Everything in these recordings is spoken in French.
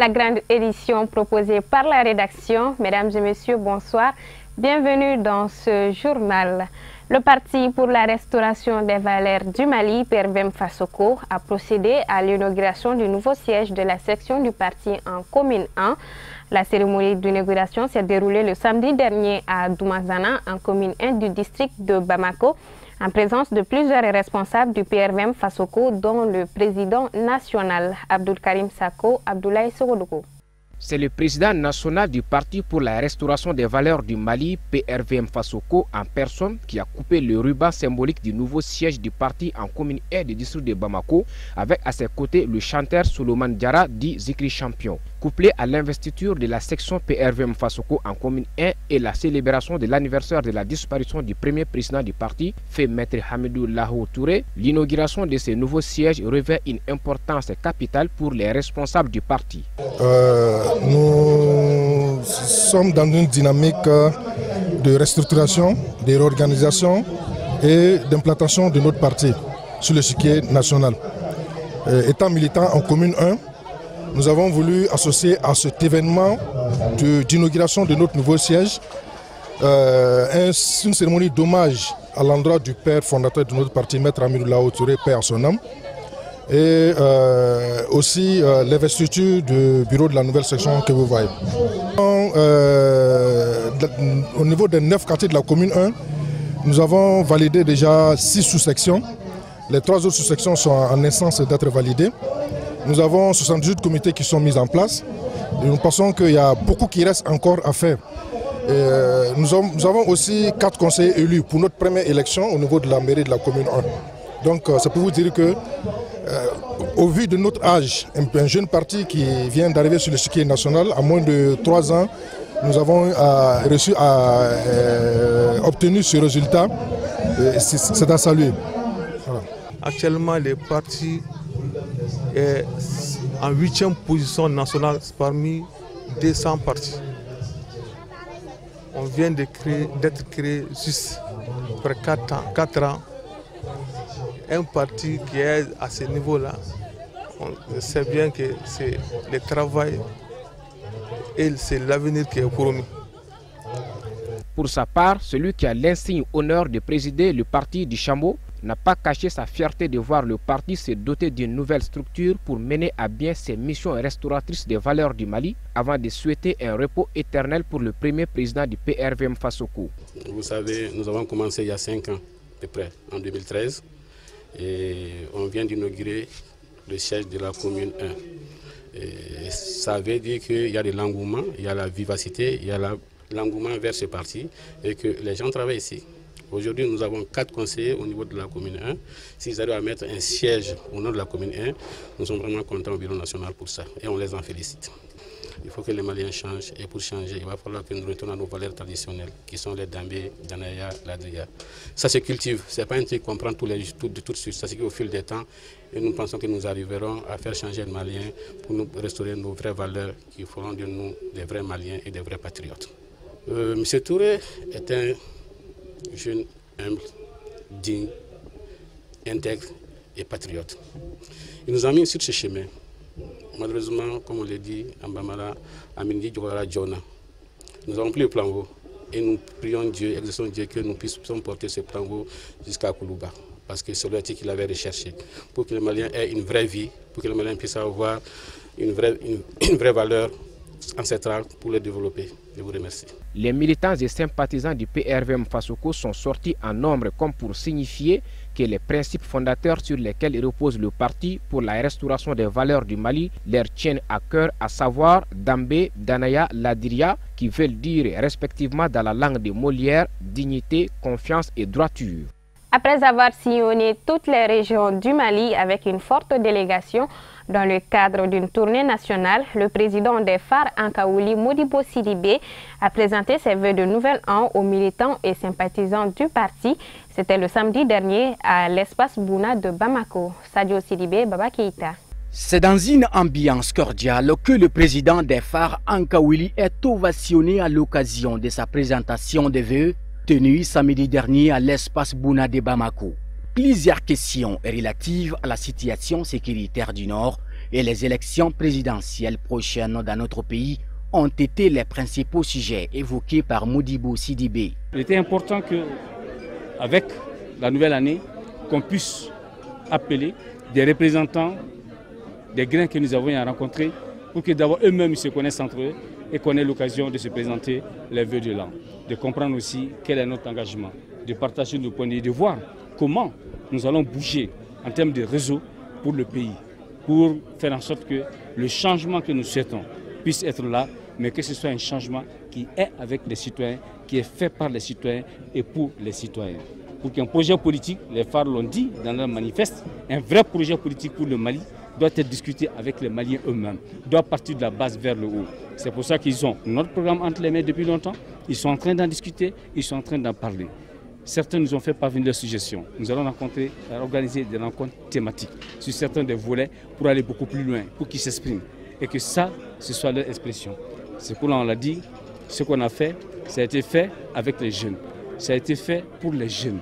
La grande édition proposée par la rédaction. Mesdames et messieurs, bonsoir. Bienvenue dans ce journal. Le Parti pour la restauration des valeurs du Mali, PRVM Fasoko, a procédé à l'inauguration du nouveau siège de la section du parti en commune 1. La cérémonie d'inauguration s'est déroulée le samedi dernier à Doumazana, en commune 1 du district de Bamako, en présence de plusieurs responsables du PRVM Fasoko, dont le président national Abdoul Karim Sako Abdoulaye Sogodougou. C'est le président national du Parti pour la restauration des valeurs du Mali, PRVM Fasoko, en personne, qui a coupé le ruban symbolique du nouveau siège du parti en commune 1 du district de Bamako, avec à ses côtés le chanteur Souleymane Diarra, dit Zikri Champion. Couplé à l'investiture de la section PRVM Fasoko en commune 1 et la célébration de l'anniversaire de la disparition du premier président du parti, fait Maître Hamidou Lahou Touré, l'inauguration de ce nouveau siège revêt une importance capitale pour les responsables du parti. Nous sommes dans une dynamique de restructuration, de réorganisation et d'implantation de notre parti sur le chiquier national. Étant militant en commune 1, nous avons voulu associer à cet événement d'inauguration de notre nouveau siège une cérémonie d'hommage à l'endroit du père fondateur de notre parti, Maître Hamidou Lahou Touré, paix à son âme, et aussi l'investiture du bureau de la nouvelle section que vous voyez. Au niveau des 9 quartiers de la commune 1, nous avons validé déjà 6 sous-sections. Les 3 autres sous-sections sont en essence d'être validées. Nous avons 78 comités qui sont mis en place. Et nous pensons qu'il y a beaucoup qui reste encore à faire. Nous avons aussi 4 conseillers élus pour notre première élection au niveau de la mairie de la commune 1. Donc c'est pour vous dire que, au vu de notre âge, un jeune parti qui vient d'arriver sur le chiquier national, à moins de 3 ans, nous avons obtenu ce résultat. C'est à saluer. Voilà. Actuellement, le parti est en 8e position nationale parmi 200 partis. On vient d'être créé juste après 4 ans. Un parti qui est à ce niveau-là, on sait bien que c'est le travail et c'est l'avenir qui est promis. Pour sa part, celui qui a l'insigne honneur de présider le parti du Chambo n'a pas caché sa fierté de voir le parti se doter d'une nouvelle structure pour mener à bien ses missions restauratrices des valeurs du Mali, avant de souhaiter un repos éternel pour le premier président du PRVM Fasoko. Vous savez, nous avons commencé il y a 5 ans, à peu près, en 2013, et on vient d'inaugurer le siège de la commune 1. Et ça veut dire qu'il y a de l'engouement, il y a la vivacité, il y a l'engouement vers ce parti et que les gens travaillent ici. Aujourd'hui, nous avons 4 conseillers au niveau de la commune 1. S'ils arrivent à mettre un siège au nom de la commune 1, nous sommes vraiment contents au bureau national pour ça et on les en félicite. Il faut que les Maliens changent et pour changer, il va falloir que nous retournions à nos valeurs traditionnelles qui sont les Dambé, Danaya, Ladria. Ça se cultive, ce n'est pas un truc qu'on prend tout de suite, ça se cultive au fil des temps et nous pensons que nous arriverons à faire changer les Maliens pour nous restaurer nos vraies valeurs qui feront de nous des vrais Maliens et des vrais patriotes. M. Touré est un jeune, humble, digne, intègre et patriote. Il nous a mis sur ce chemin. Malheureusement, comme on l'a dit, en Bamala, à Mindi, nous avons pris le plan haut et nous prions Dieu, exerçons Dieu que nous puissions porter ce plan haut jusqu'à Koulouba. Parce que c'est le qu'il avait recherché. Pour que les Maliens aient une vraie vie, pour que les Maliens puissent avoir une vraie valeur ancestrale pour les développer. Je vous remercie. Les militants et sympathisants du PRVM Fasoko sont sortis en nombre comme pour signifier que les principes fondateurs sur lesquels repose le parti pour la restauration des valeurs du Mali leur tiennent à cœur, à savoir Dambé, Danaya, Ladiria, qui veulent dire respectivement dans la langue de Molière, dignité, confiance et droiture. Après avoir sillonné toutes les régions du Mali avec une forte délégation, dans le cadre d'une tournée nationale, le président des phares Ankaouli, Modibo Sidibé, a présenté ses vœux de nouvel an aux militants et sympathisants du parti. C'était le samedi dernier à l'espace Bouna de Bamako. Sadio Sidibé, Baba Keïta. C'est dans une ambiance cordiale que le président des phares Ankaouli est ovationné à l'occasion de sa présentation des vœux tenue samedi dernier à l'espace Bouna de Bamako. Plusieurs questions relatives à la situation sécuritaire du Nord et les élections présidentielles prochaines dans notre pays ont été les principaux sujets évoqués par Modibo Sidibé. Il était important que, avec la nouvelle année, qu'on puisse appeler des représentants des grains que nous avons rencontrés pour que d'abord eux-mêmes se connaissent entre eux et qu'on ait l'occasion de se présenter les vœux de l'an, de comprendre aussi quel est notre engagement, de partager nos points de vue, de voir comment nous allons bouger en termes de réseau pour le pays, pour faire en sorte que le changement que nous souhaitons puisse être là, mais que ce soit un changement qui est avec les citoyens, qui est fait par les citoyens et pour les citoyens. Pour qu'un projet politique, les phares l'ont dit dans leur manifeste, un vrai projet politique pour le Mali doit être discuté avec les Maliens eux-mêmes, doit partir de la base vers le haut. C'est pour ça qu'ils ont notre programme entre les mains depuis longtemps, ils sont en train d'en discuter, ils sont en train d'en parler. Certains nous ont fait parvenir leurs suggestions. Nous allons organiser des rencontres thématiques sur certains des volets pour aller beaucoup plus loin, pour qu'ils s'expriment. Et que ça, ce soit leur expression. C'est pour on l'a dit, ce qu'on a fait, ça a été fait avec les jeunes. Ça a été fait pour les jeunes.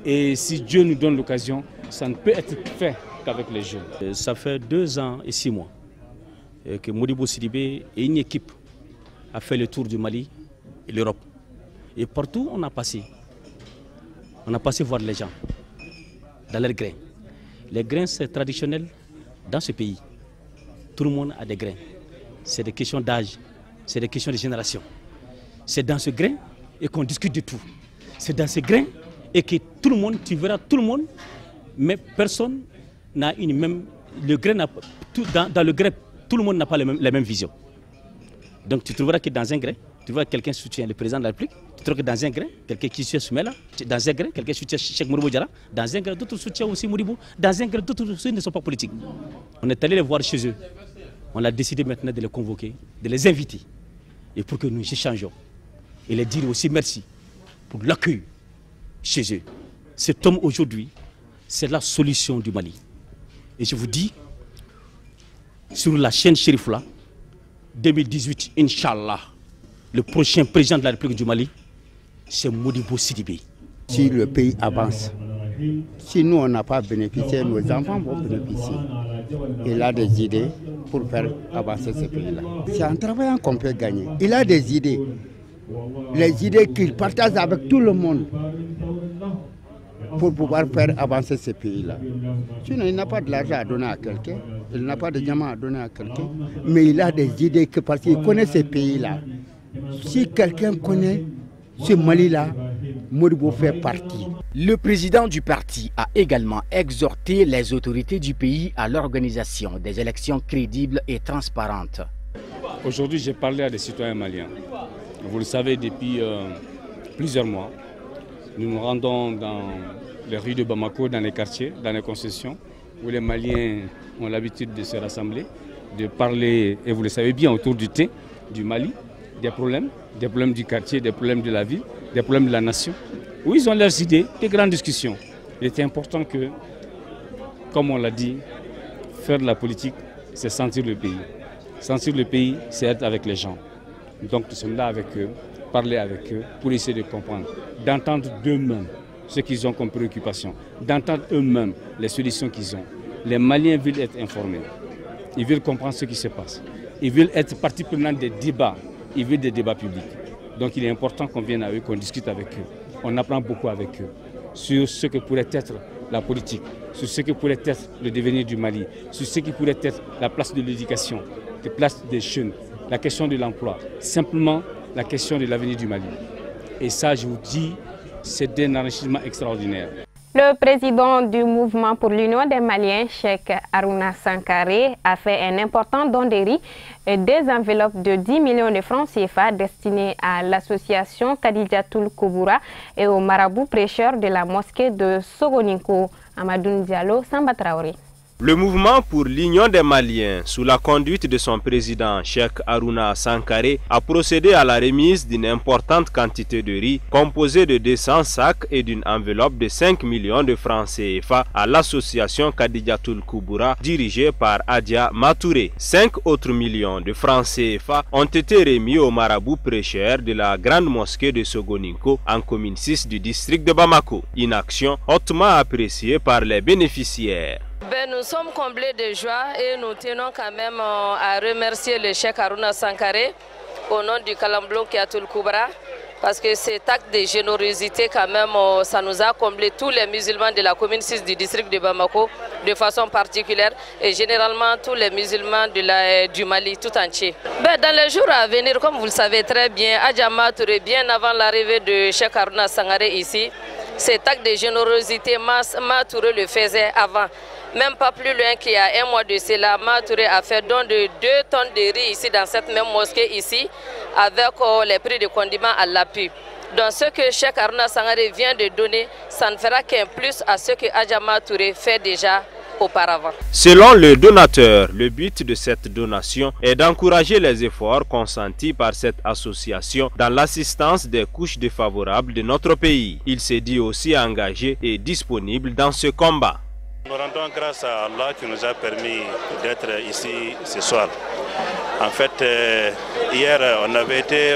Et si Dieu nous donne l'occasion, ça ne peut être fait qu'avec les jeunes. Ça fait 2 ans et 6 mois que Modibo Sidibé et une équipe a fait le tour du Mali et l'Europe. Et partout on a passé voir les gens dans leurs grains. Les grains, c'est traditionnel dans ce pays. Tout le monde a des grains. C'est des questions d'âge, c'est des questions de génération. C'est dans ce grain et qu'on discute de tout. C'est dans ce grain et que tout le monde, tu verras tout le monde, mais personne n'a une même... Le grain dans le grain, tout le monde n'a pas la même vision. Donc tu trouveras que dans un grain, tu vois quelqu'un soutient le président de la République, tu trouves que dans un grain, quelqu'un qui soutient Soumela, dans un grain, quelqu'un soutient Cheikh Modibo Diarra, dans un grain, d'autres soutiennent aussi Modibo, dans un grain, d'autres aussi ne sont pas politiques. On est allé les voir chez eux. On a décidé maintenant de les convoquer, de les inviter, et pour que nous échangeons. Et les dire aussi merci pour l'accueil chez eux. Cet homme aujourd'hui, c'est la solution du Mali. Et je vous dis, sur la chaîne Chérifla, 2018, Inch'Allah, le prochain président de la République du Mali, c'est Modibo Sidibé. Si le pays avance, si nous on n'a pas bénéficié, nos enfants vont bénéficier. Il a des idées pour faire avancer ce pays-là. C'est en travaillant qu'on peut gagner. Il a des idées. Les idées qu'il partage avec tout le monde pour pouvoir faire avancer ce pays-là. Sinon, il n'a pas de l'argent à donner à quelqu'un, il n'a pas de diamant à donner à quelqu'un, mais il a des idées parce qu'il connaît ce pays-là. Si quelqu'un connaît ce Mali-là, Modibo fait partie. Le président du parti a également exhorté les autorités du pays à l'organisation des élections crédibles et transparentes. Aujourd'hui, j'ai parlé à des citoyens maliens. Vous le savez, depuis plusieurs mois, nous nous rendons dans les rues de Bamako, dans les quartiers, dans les concessions, où les Maliens ont l'habitude de se rassembler, de parler, et vous le savez bien, autour du thé, du Mali, des problèmes du quartier, des problèmes de la ville, des problèmes de la nation, où ils ont leurs idées, des grandes discussions. Il était important que, comme on l'a dit, faire de la politique, c'est sentir le pays. Sentir le pays, c'est être avec les gens. Donc nous sommes là avec eux, parler avec eux pour essayer de comprendre, d'entendre d'eux-mêmes ce qu'ils ont comme préoccupation, d'entendre eux-mêmes les solutions qu'ils ont. Les Maliens veulent être informés, ils veulent comprendre ce qui se passe, ils veulent être partie prenante des débats, ils veulent des débats publics. Donc il est important qu'on vienne à eux, qu'on discute avec eux. On apprend beaucoup avec eux sur ce que pourrait être la politique, sur ce que pourrait être le devenir du Mali, sur ce qui pourrait être la place de l'éducation, la place des jeunes, la question de l'emploi, simplement la question de l'avenir du Mali. Et ça, je vous dis, c'est un enrichissement extraordinaire. Le président du mouvement pour l'Union des Maliens, Cheikh Harouna Sankaré, a fait un important don de riz et des enveloppes de 10 millions de francs CFA destinées à l'association Kadidjatoul Kouboura et aux marabouts prêcheurs de la mosquée de Sogoninko, Amadou Diallo, Samba Traoré. Le mouvement pour l'Union des Maliens, sous la conduite de son président Cheikh Harouna Sankaré, a procédé à la remise d'une importante quantité de riz composée de 200 sacs et d'une enveloppe de 5 millions de francs CFA à l'association Kadidjatoul Kouboura dirigée par Adia Matouré. 5 autres millions de francs CFA ont été remis aux marabouts prêcheurs de la grande mosquée de Sogoninko en commune 6 du district de Bamako. Une action hautement appréciée par les bénéficiaires. Nous sommes comblés de joie et nous tenons quand même à remercier le Cheikh Harouna Sankaré au nom du Kalamblo Kiatul Koubra, parce que cet acte de générosité quand même, ça nous a comblé tous les musulmans de la commune 6 du district de Bamako de façon particulière et généralement tous les musulmans du Mali tout entier. Dans les jours à venir, comme vous le savez très bien, Adjama Touré, bien avant l'arrivée de Cheikh Harouna Sankaré ici, cet acte de générosité, Touré le faisait avant. Même pas plus loin qu'il y a un mois de cela, Touré a fait don de 2 tonnes de riz ici dans cette même mosquée ici, avec les prix de condiments à l'appui. Donc ce que Cheikh Harouna Sankaré vient de donner, ça ne fera qu'un plus à ce que Adjama Touré fait déjà auparavant. Selon le donateur, le but de cette donation est d'encourager les efforts consentis par cette association dans l'assistance des couches défavorables de notre pays. Il s'est dit aussi engagé et disponible dans ce combat. Nous rendons grâce à Allah qui nous a permis d'être ici ce soir. En fait, hier,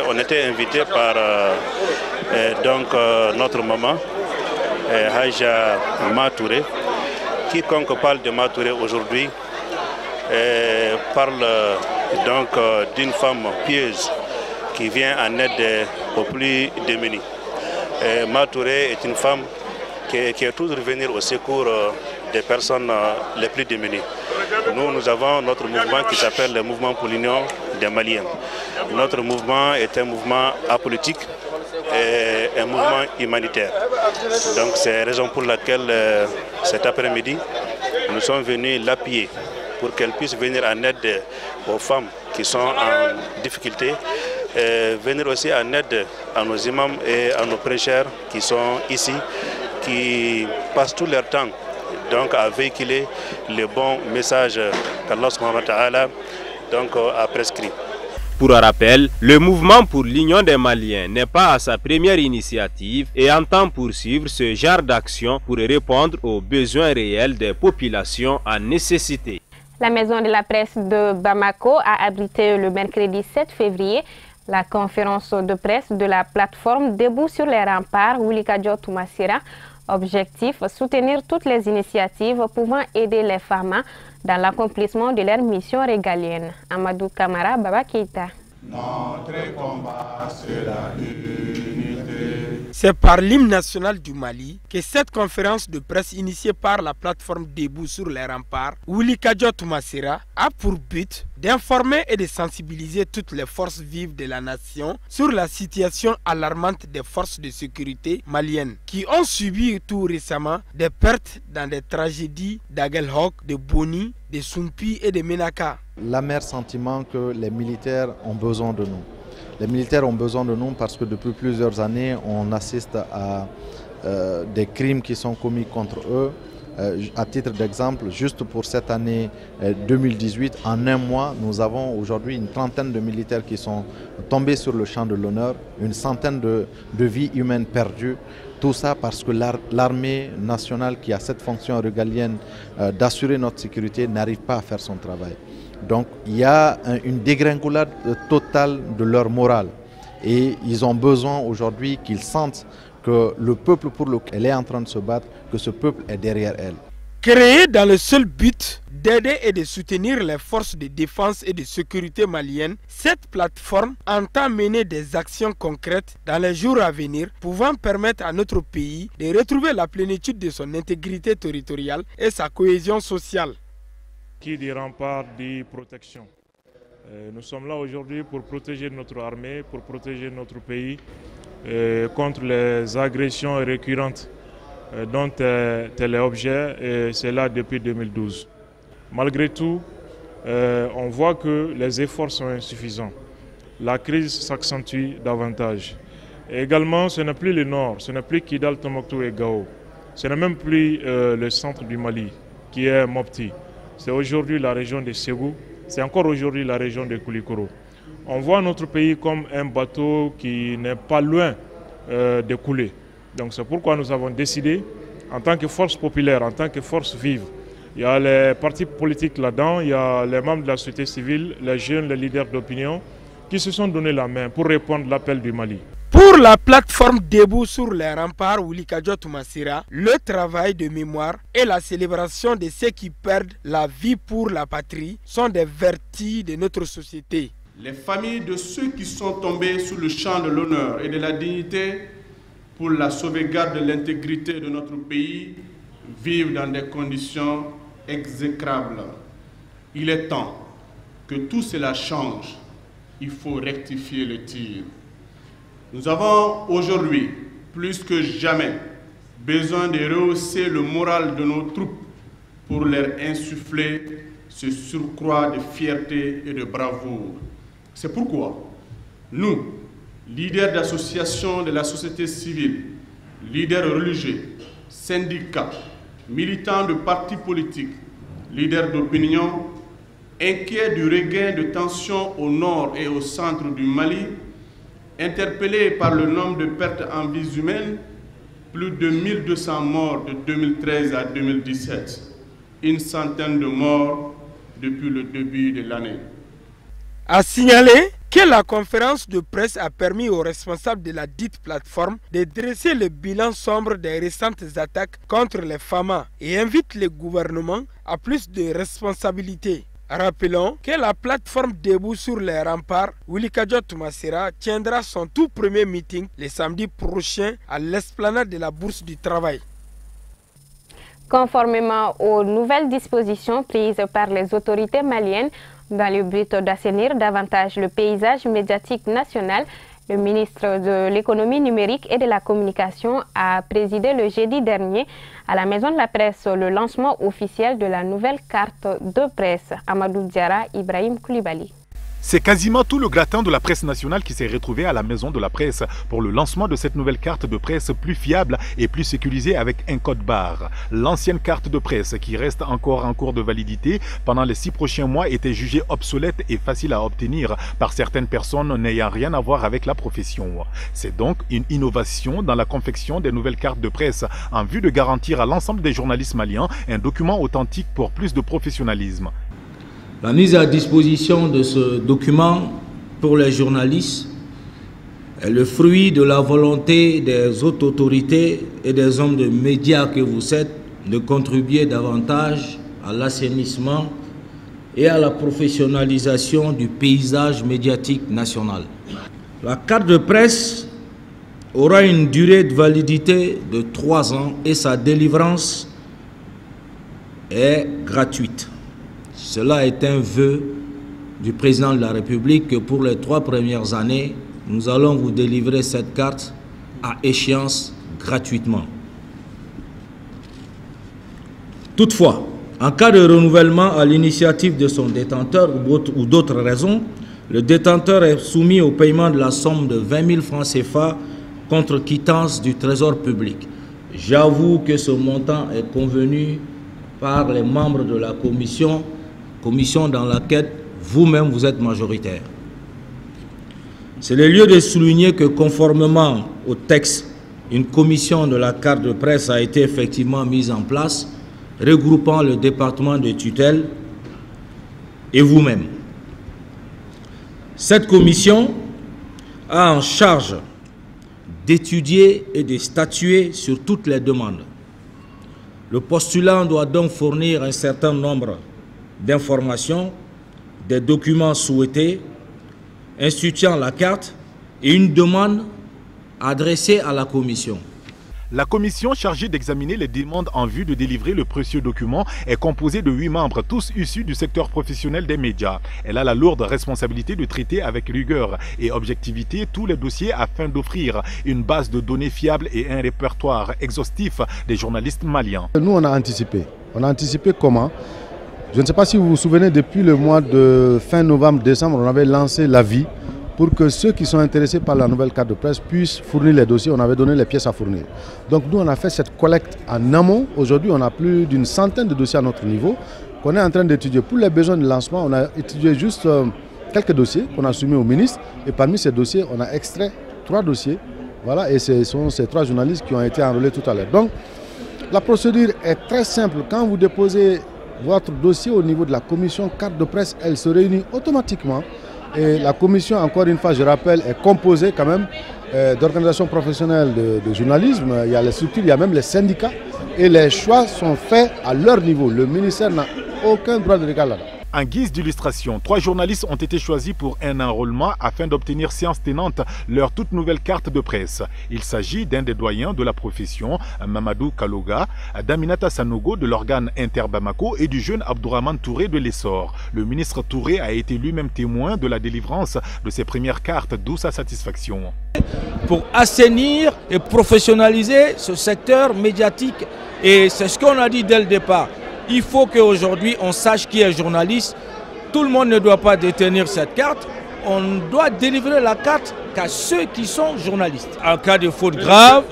on était invité par notre maman, Haja Matouré. Quiconque parle de Matouré aujourd'hui parle donc d'une femme pieuse qui vient en aide aux plus démunis. Matouré est une femme qui est toujours venir au secours des personnes les plus démunies. Nous avons notre mouvement qui s'appelle le Mouvement pour l'Union des Maliens. Notre mouvement est un mouvement apolitique et un mouvement humanitaire. Donc c'est la raison pour laquelle cet après-midi, nous sommes venus l'appuyer pour qu'elle puisse venir en aide aux femmes qui sont en difficulté, et venir aussi en aide à nos imams et à nos prêcheurs qui sont ici, qui passent tout leur temps donc à véhiculer le bon message qu'Allah subhanahu wa ta'ala a prescrit. Pour un rappel, le mouvement pour l'Union des Maliens n'est pas à sa première initiative et entend poursuivre ce genre d'action pour répondre aux besoins réels des populations en nécessité. La maison de la presse de Bamako a abrité le mercredi 7 février la conférence de presse de la plateforme Debout sur les remparts Wulikadjo Toumassira. Objectif, soutenir toutes les initiatives pouvant aider les femmes dans l'accomplissement de leur mission régalienne. Amadou Kamara, Baba Keita. Notre combat sera l'unité. C'est par l'hymne national du Mali que cette conférence de presse initiée par la plateforme Debout sur les remparts, Wulikadjo Toumassira, a pour but d'informer et de sensibiliser toutes les forces vives de la nation sur la situation alarmante des forces de sécurité maliennes qui ont subi tout récemment des pertes dans des tragédies d'Aguelhok, de Boni, de Sumpi et de Menaka. L'amer sentiment que les militaires ont besoin de nous. Les militaires ont besoin de nous parce que depuis plusieurs années, on assiste à des crimes qui sont commis contre eux. À titre d'exemple, juste pour cette année 2018, en un mois, nous avons aujourd'hui une trentaine de militaires qui sont tombés sur le champ de l'honneur, une centaine de vies humaines perdues. Tout ça parce que l'armée nationale qui a cette fonction régalienne d'assurer notre sécurité n'arrive pas à faire son travail. Donc il y a une dégringolade totale de leur morale et ils ont besoin aujourd'hui qu'ils sentent que le peuple pour lequel elle est en train de se battre, que ce peuple est derrière elle. Créée dans le seul but d'aider et de soutenir les forces de défense et de sécurité maliennes, cette plateforme entend mener des actions concrètes dans les jours à venir pouvant permettre à notre pays de retrouver la plénitude de son intégrité territoriale et sa cohésion sociale. Qui dit rempart dit protection. Nous sommes là aujourd'hui pour protéger notre armée, pour protéger notre pays contre les agressions récurrentes dont elle est objet, et c'est là depuis 2012. Malgré tout, on voit que les efforts sont insuffisants. La crise s'accentue davantage. Et également, ce n'est plus le nord, ce n'est plus Kidal, Tombouctou et Gao. Ce n'est même plus le centre du Mali, qui est Mopti. C'est aujourd'hui la région de Ségou, c'est encore aujourd'hui la région de Koulikoro. On voit notre pays comme un bateau qui n'est pas loin de couler. Donc c'est pourquoi nous avons décidé, en tant que force populaire, en tant que force vive, il y a les partis politiques là-dedans, il y a les membres de la société civile, les jeunes, les leaders d'opinion, qui se sont donné la main pour répondre à l'appel du Mali. Pour la plateforme Debout sur les remparts Wulikadjo Toumassira, le travail de mémoire et la célébration de ceux qui perdent la vie pour la patrie sont des vertus de notre société. Les familles de ceux qui sont tombés sous le champ de l'honneur et de la dignité pour la sauvegarde de l'intégrité de notre pays vivent dans des conditions exécrables. Il est temps que tout cela change. Il faut rectifier le tir. Nous avons aujourd'hui, plus que jamais, besoin de rehausser le moral de nos troupes pour leur insuffler ce surcroît de fierté et de bravoure. C'est pourquoi nous, leaders d'associations de la société civile, leaders religieux, syndicats, militants de partis politiques, leaders d'opinion, inquiets du regain de tension au nord et au centre du Mali, interpellés par le nombre de pertes en vies humaines, plus de 1200 morts de 2013 à 2017, une centaine de morts depuis le début de l'année. A signaler que la conférence de presse a permis aux responsables de la dite plateforme de dresser le bilan sombre des récentes attaques contre les FAMA et invite le gouvernement à plus de responsabilités. Rappelons que la plateforme Debout sur les remparts Wulikadjo Toumassira tiendra son tout premier meeting le samedi prochain à l'esplanade de la Bourse du Travail. Conformément aux nouvelles dispositions prises par les autorités maliennes dans le but d'assainir davantage le paysage médiatique national, le ministre de l'économie numérique et de la communication a présidé le jeudi dernier à la Maison de la Presse le lancement officiel de la nouvelle carte de presse. Amadou Diara, Ibrahim Koulibaly. C'est quasiment tout le gratin de la presse nationale qui s'est retrouvé à la Maison de la Presse pour le lancement de cette nouvelle carte de presse plus fiable et plus sécurisée avec un code barre. L'ancienne carte de presse, qui reste encore en cours de validité pendant les 6 prochains mois, était jugée obsolète et facile à obtenir par certaines personnes n'ayant rien à voir avec la profession. C'est donc une innovation dans la confection des nouvelles cartes de presse en vue de garantir à l'ensemble des journalistes maliens un document authentique pour plus de professionnalisme. La mise à disposition de ce document pour les journalistes est le fruit de la volonté des hautes autorités et des hommes de médias que vous êtes de contribuer davantage à l'assainissement et à la professionnalisation du paysage médiatique national. La carte de presse aura une durée de validité de 3 ans et sa délivrance est gratuite. Cela est un vœu du président de la République que pour les 3 premières années, nous allons vous délivrer cette carte à échéance gratuitement. Toutefois, en cas de renouvellement à l'initiative de son détenteur ou d'autres raisons, le détenteur est soumis au paiement de la somme de 20 000 francs CFA contre quittance du Trésor public. J'avoue que ce montant est convenu par les membres de la commission dans laquelle vous-même vous êtes majoritaire. C'est le lieu de souligner que conformément au texte, une commission de la carte de presse a été effectivement mise en place, regroupant le département de tutelle et vous-même. Cette commission a en charge d'étudier et de statuer sur toutes les demandes. Le postulant doit donc fournir un certain nombre d'informations, des documents souhaités, instituant la carte et une demande adressée à la commission. La commission chargée d'examiner les demandes en vue de délivrer le précieux document est composée de 8 membres, tous issus du secteur professionnel des médias. Elle a la lourde responsabilité de traiter avec rigueur et objectivité tous les dossiers afin d'offrir une base de données fiable et un répertoire exhaustif des journalistes maliens. Nous, on a anticipé. On a anticipé comment? Je ne sais pas si vous vous souvenez, depuis le mois de fin novembre-décembre, on avait lancé l'avis pour que ceux qui sont intéressés par la nouvelle carte de presse puissent fournir les dossiers. On avait donné les pièces à fournir. Donc nous, on a fait cette collecte en amont. Aujourd'hui, on a plus d'une centaine de dossiers à notre niveau qu'on est en train d'étudier. Pour les besoins de lancement, on a étudié juste quelques dossiers qu'on a soumis au ministre. Et parmi ces dossiers, on a extrait 3 dossiers. Voilà, et ce sont ces 3 journalistes qui ont été enrôlés tout à l'heure. Donc la procédure est très simple. Quand vous déposez votre dossier au niveau de la commission carte de presse, elle se réunit automatiquement. Et la commission, encore une fois, je rappelle, est composée quand même d'organisations professionnelles de journalisme, il y a les structures, il y a même les syndicats. Et les choix sont faits à leur niveau. Le ministère n'a aucun droit de regard là-dedans. En guise d'illustration, 3 journalistes ont été choisis pour un enrôlement afin d'obtenir séance tenante leur toute nouvelle carte de presse. Il s'agit d'un des doyens de la profession, Mamadou Kaloga, d'Aminata Sanogo de l'organe Inter Bamako et du jeune Abdourahmane Touré de l'Essor. Le ministre Touré a été lui-même témoin de la délivrance de ses premières cartes, d'où sa satisfaction. Pour assainir et professionnaliser ce secteur médiatique, et c'est ce qu'on a dit dès le départ. Il faut qu'aujourd'hui on sache qui est journaliste. Tout le monde ne doit pas détenir cette carte. On doit délivrer la carte qu'à ceux qui sont journalistes. En cas de faute grave,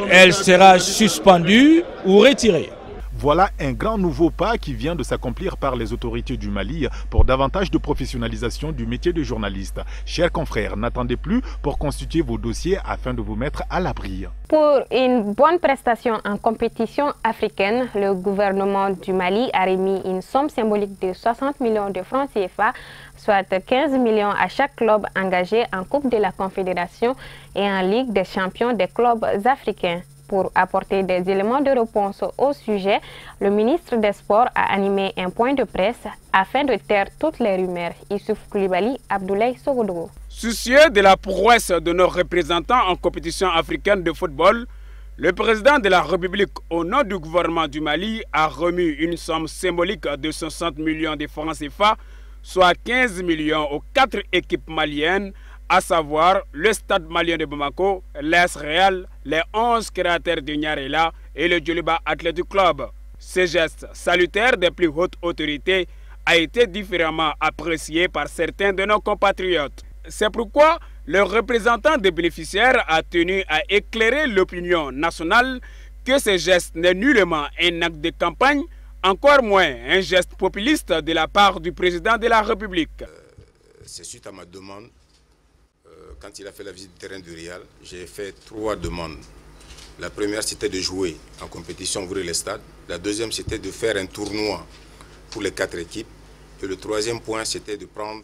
elle sera suspendue ou retirée. Voilà un grand nouveau pas qui vient de s'accomplir par les autorités du Mali pour davantage de professionnalisation du métier de journaliste. Chers confrères, n'attendez plus pour constituer vos dossiers afin de vous mettre à l'abri. Pour une bonne prestation en compétition africaine, le gouvernement du Mali a remis une somme symbolique de 60 millions de francs CFA, soit 15 millions à chaque club engagé en Coupe de la Confédération et en Ligue des champions des clubs africains. Pour apporter des éléments de réponse au sujet, le ministre des Sports a animé un point de presse afin de taire toutes les rumeurs. Issouf Koulibaly, Abdoulaye Sogodogo. Soucieux de la prouesse de nos représentants en compétition africaine de football, le président de la République, au nom du gouvernement du Mali, a remis une somme symbolique de 60 millions de francs CFA, soit 15 millions aux 4 équipes maliennes, à savoir le Stade malien de Bamako, l'AS Real, les 11 créateurs de Nyarela et le Djoliba Athletic Club. Ce geste salutaire des plus hautes autorités a été différemment apprécié par certains de nos compatriotes. C'est pourquoi le représentant des bénéficiaires a tenu à éclairer l'opinion nationale que ce geste n'est nullement un acte de campagne, encore moins un geste populiste de la part du président de la République. C'est suite à ma demande. Quand il a fait la visite du terrain du Real, j'ai fait 3 demandes. La première, c'était de jouer en compétition, ouvrir les stades. La deuxième, c'était de faire un tournoi pour les 4 équipes. Et le troisième point, c'était de prendre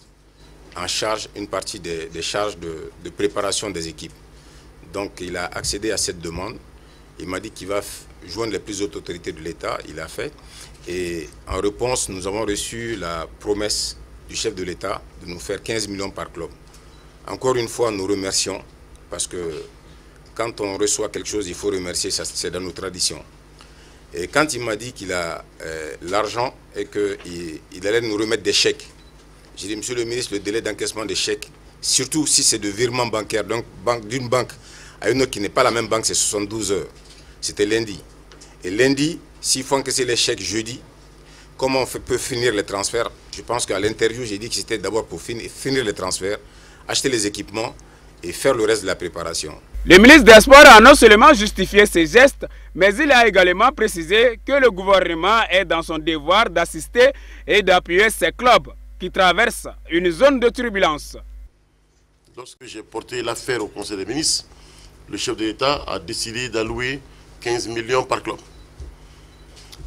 en charge une partie des charges de préparation des équipes. Donc, il a accédé à cette demande. Il m'a dit qu'il va joindre les plus hautes autorités de l'État. Il l'a fait. Et en réponse, nous avons reçu la promesse du chef de l'État de nous faire 15 millions par club. Encore une fois, nous remercions parce que quand on reçoit quelque chose, il faut remercier, c'est dans nos traditions. Et quand il m'a dit qu'il a l'argent et qu'il allait nous remettre des chèques, j'ai dit, monsieur le ministre, le délai d'encaissement des chèques, surtout si c'est de virement bancaire, donc d'une banque à une autre qui n'est pas la même banque, c'est 72 heures. C'était lundi. Et lundi, s'il faut encaisser les chèques jeudi, comment on peut finir les transferts? Je pense qu'à l'interview, j'ai dit que c'était d'abord pour finir les transferts, acheter les équipements et faire le reste de la préparation. Le ministre des Sports a non seulement justifié ces gestes, mais il a également précisé que le gouvernement est dans son devoir d'assister et d'appuyer ces clubs qui traversent une zone de turbulence. Lorsque j'ai porté l'affaire au Conseil des ministres, le chef de l'État a décidé d'allouer 15 millions par club.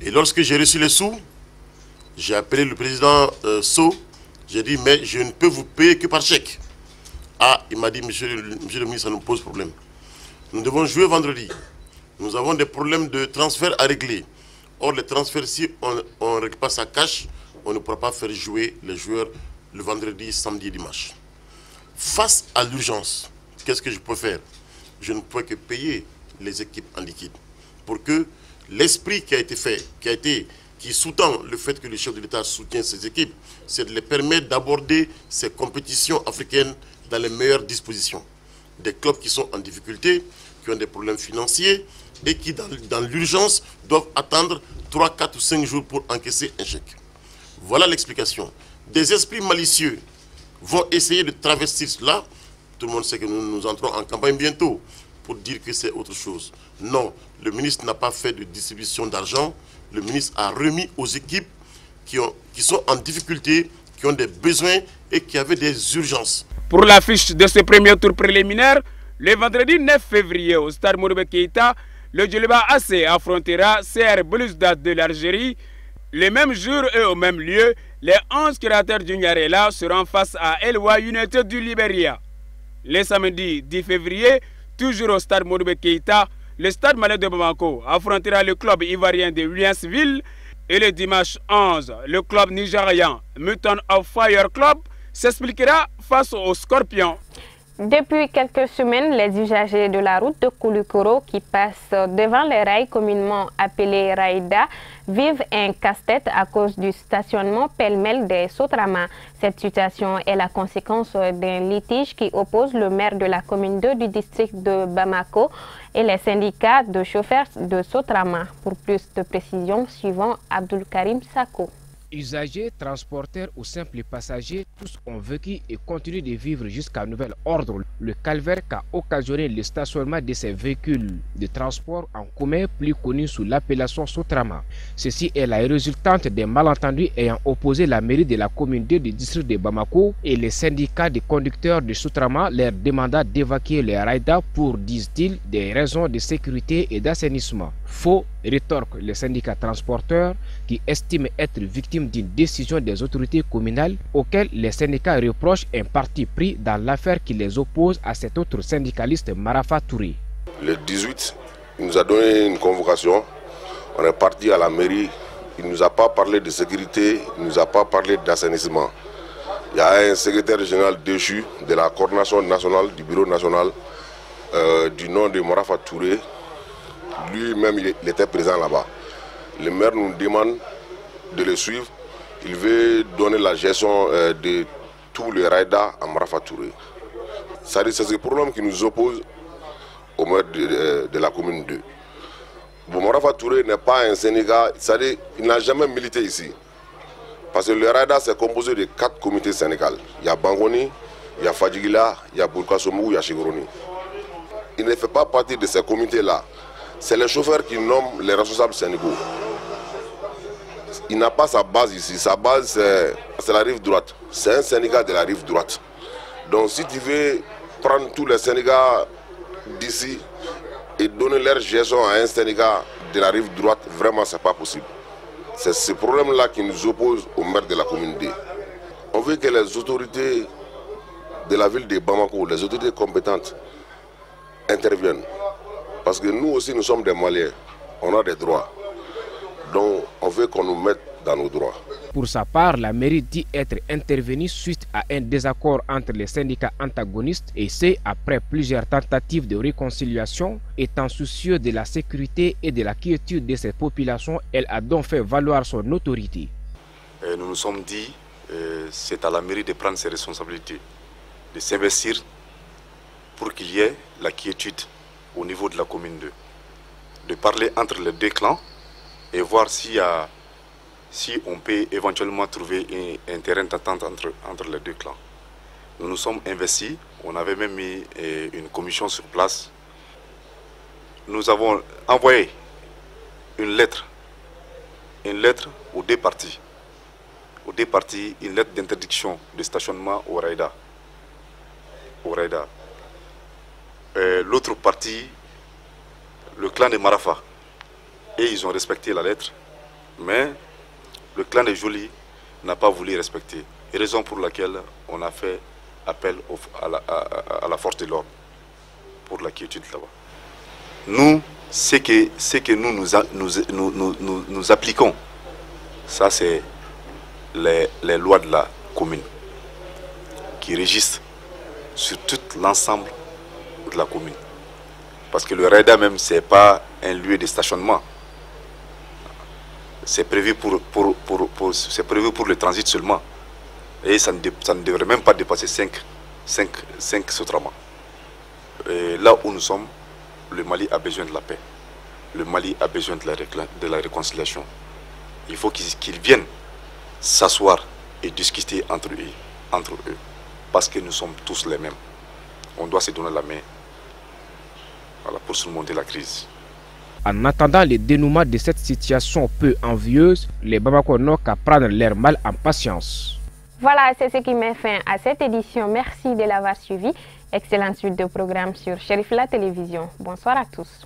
Et lorsque j'ai reçu les sous, j'ai appelé le président Sow, j'ai dit, mais je ne peux vous payer que par chèque. Ah, il m'a dit, monsieur le ministre, ça nous pose problème. Nous devons jouer vendredi. Nous avons des problèmes de transfert à régler. Or, les transferts, si on ne règle pas ça cash, on ne pourra pas faire jouer les joueurs le vendredi, samedi et dimanche. Face à l'urgence, qu'est-ce que je peux faire? Je ne peux que payer les équipes en liquide. Pour que l'esprit qui a été fait, qui sous-tend le fait que le chef de l'État soutient ces équipes, c'est de les permettre d'aborder ces compétitions africaines dans les meilleures dispositions. Des clubs qui sont en difficulté, qui ont des problèmes financiers et qui, dans l'urgence, doivent attendre 3, 4 ou 5 jours pour encaisser un chèque. Voilà l'explication. Des esprits malicieux vont essayer de travestir cela. Tout le monde sait que nous entrons en campagne bientôt pour dire que c'est autre chose. Non, le ministre n'a pas fait de distribution d'argent. Le ministre a remis aux équipes qui sont en difficulté, qui ont des besoins et qui avaient des urgences. Pour l'affiche de ce premier tour préliminaire, le vendredi 9 février au stade Modibo Keïta, le Djoliba AC affrontera CR Belouizdad de l'Algérie. Le même jour et au même lieu, les 11 créateurs du Nyarela seront face à Elwa United du Libéria. Le samedi 10 février, toujours au stade Modibo Keïta, le stade malien de Bamako affrontera le club ivoirien de Williamsville. Et le dimanche 11, le club nigérian Mutant of Fire Club s'expliquera face aux Scorpions. Depuis quelques semaines, les usagers de la route de Koulikoro qui passent devant les rails communément appelés Raïda vivent un casse-tête à cause du stationnement pêle-mêle des Sotrama. Cette situation est la conséquence d'un litige qui oppose le maire de la commune 2 du district de Bamako et les syndicats de chauffeurs de Sotrama. Pour plus de précisions, suivant Abdul Karim Sako. Usagers, transporteurs ou simples passagers, tous ont vécu et continuent de vivre jusqu'à nouvel ordre le calvaire qu'a occasionné le stationnement de ces véhicules de transport en commun plus connus sous l'appellation Sotrama. Ceci est la résultante des malentendus ayant opposé la mairie de la commune 2 du district de Bamako et les syndicats de conducteurs de Sotrama leur demandant d'évacuer les Raïda pour, disent-ils, des raisons de sécurité et d'assainissement. Faux, rétorque le syndicat transporteur qui estime être victime d'une décision des autorités communales auxquelles les syndicats reprochent un parti pris dans l'affaire qui les oppose à cet autre syndicaliste Marafa Touré. Le 18, il nous a donné une convocation, on est parti à la mairie, il ne nous a pas parlé de sécurité, il ne nous a pas parlé d'assainissement. Il y a un secrétaire général déchu de la coordination nationale du bureau national du nom de Marafa Touré. Lui-même, il était présent là-bas. Le maire nous demande de le suivre. Il veut donner la gestion de tous les raïdas à Marafa Touré. C'est ce problème qui nous oppose au maire de la commune 2. Bon, Marafa Touré n'est pas un syndicat, c'est-à-dire il n'a jamais milité ici. Parce que le raïda c'est composé de 4 comités syndicaux. Il y a Bangoni, il y a Fadjigila, il y a Burkasomou, il y a Chigroni. Il ne fait pas partie de ces comités-là. C'est les chauffeurs qui nomment les responsables syndicaux. Il n'a pas sa base ici. Sa base, c'est la rive droite. C'est un syndicat de la rive droite. Donc si tu veux prendre tous les syndicats d'ici et donner leur gestion à un syndicat de la rive droite, vraiment, ce n'est pas possible. C'est ce problème-là qui nous oppose au maire de la commune D. On veut que les autorités de la ville de Bamako, les autorités compétentes, interviennent. Parce que nous aussi, nous sommes des Maliens. On a des droits. Donc, on veut qu'on nous mette dans nos droits. Pour sa part, la mairie dit être intervenue suite à un désaccord entre les syndicats antagonistes et c'est après plusieurs tentatives de réconciliation. Étant soucieux de la sécurité et de la quiétude de ces populations, elle a donc fait valoir son autorité. Nous nous sommes dit, c'est à la mairie de prendre ses responsabilités, de s'investir pour qu'il y ait la quiétude au niveau de la commune 2, de parler entre les deux clans et voir si on peut éventuellement trouver un terrain d'entente entre les deux clans. Nous nous sommes investis, on avait même mis une commission sur place. Nous avons envoyé une lettre aux deux parties. Aux deux parties, une lettre d'interdiction de stationnement au Raïda. L'autre partie, le clan de Marafa, et ils ont respecté la lettre, mais le clan de Joly n'a pas voulu respecter, raison pour laquelle on a fait appel à la force de l'ordre pour la quiétude là-bas. Nous, ce que nous appliquons, ça c'est les lois de la commune qui régissent sur tout l'ensemble de la commune. Parce que le Raïda même, ce n'est pas un lieu de stationnement. C'est prévu pour le transit seulement. Et ça ne devrait même pas dépasser 5 Sotrama. Et là où nous sommes, le Mali a besoin de la paix. Le Mali a besoin de la réconciliation. Il faut qu'ils viennent s'asseoir et discuter entre eux. Parce que nous sommes tous les mêmes. On doit se donner la main pour surmonter la crise. En attendant le dénouement de cette situation peu envieuse, les Bamako n'ont qu'à prendre leur mal en patience. Voilà, c'est ce qui met fin à cette édition. Merci de l'avoir suivi. Excellente suite de programmes sur Cherif La Télévision. Bonsoir à tous.